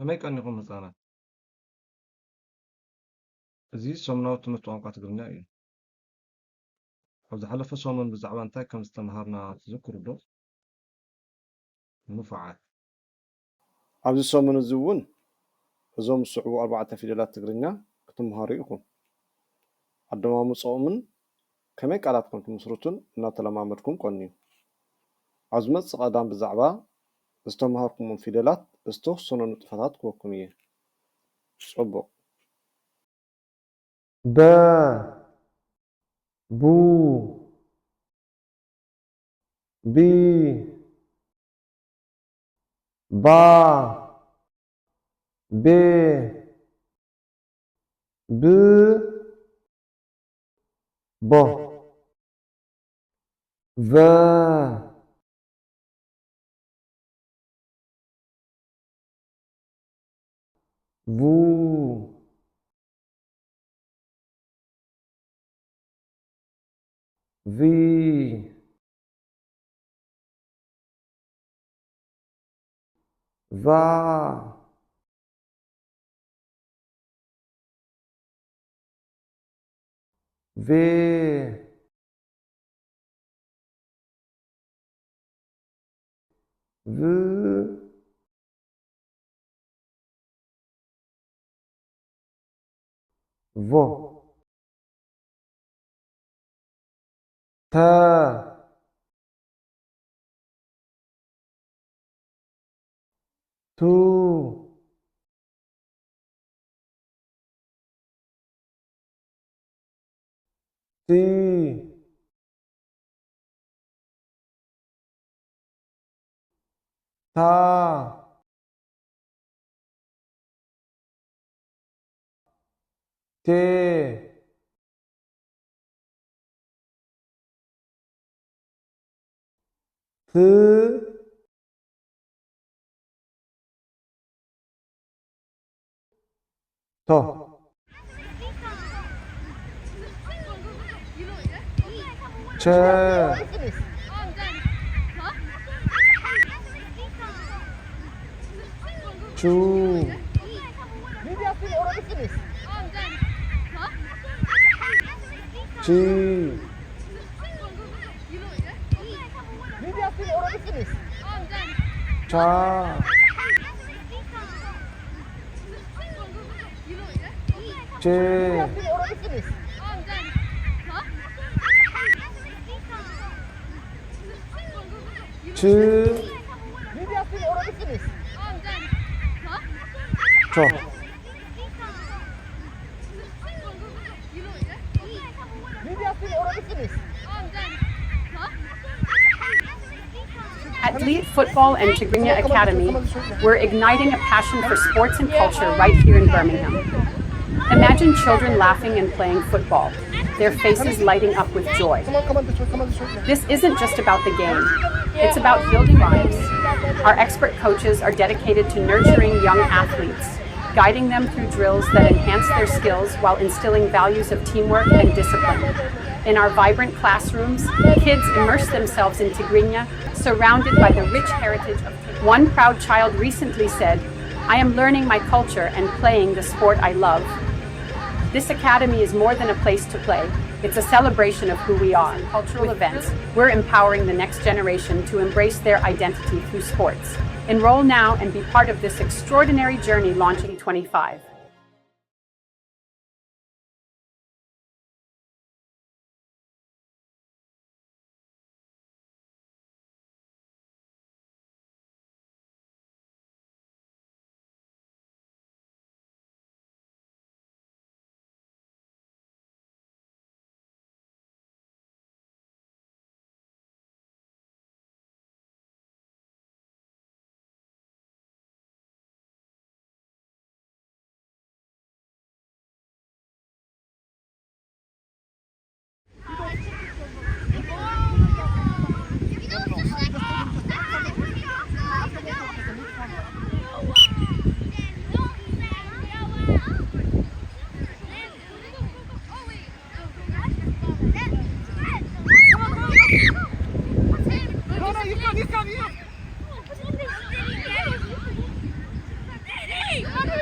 ከመይ ቀኒኹም ህፃናት? እዚ ሰሙናዊ ትምህርቲ ቋንቋ ትግርኛ እዩ። ኣብ ዝሓለፈ ሰሙን ብዛዕባ እንታይ ከም ዝተምሃርና ትዝክሩ ዶ? ንፉዓት ኣብዚ ሰሙን እዚ እውን እዞም ዝስዕቡ 4 ፊደላት ትግርኛ ክትምሃሩ ኢኹም። ኣደማምፅኦምን ከመይ ቃላት ከም ትምስርቱን እናተለማመድኩም ቆንዩ። ኣብ ዝመፅእ ቀዳም ብዛዕባ ዝተምሃርኩሞም ፊደላት ዝተወሰኑ ንጥፈታት ክበኩም እየ። ፅቡቅ ب بو بي با ب ب ب و وو وی وا وی و و تا تو تی تا ته ث تا چه چو چی چا چه چه چا At Dliet Football and Tigrigna Academy, we're igniting a passion for sports and culture right here in Birmingham. Imagine children laughing and playing football, their faces lighting up with joy. This isn't just about the game, it's about building lives. Our expert coaches are dedicated to nurturing young athletes, guiding them through drills that enhance their skills while instilling values of teamwork and discipline. In our vibrant classrooms, kids immerse themselves in Tigrigna, surrounded by the rich heritage of Tigrigna. One proud child recently said, "I am learning my culture and playing the sport I love." This academy is more than a place to play. It's a celebration of who we are. Cultural events, we're empowering the next generation to embrace their identity through sports. Enroll now and be part of this extraordinary journey launching 25. Hey!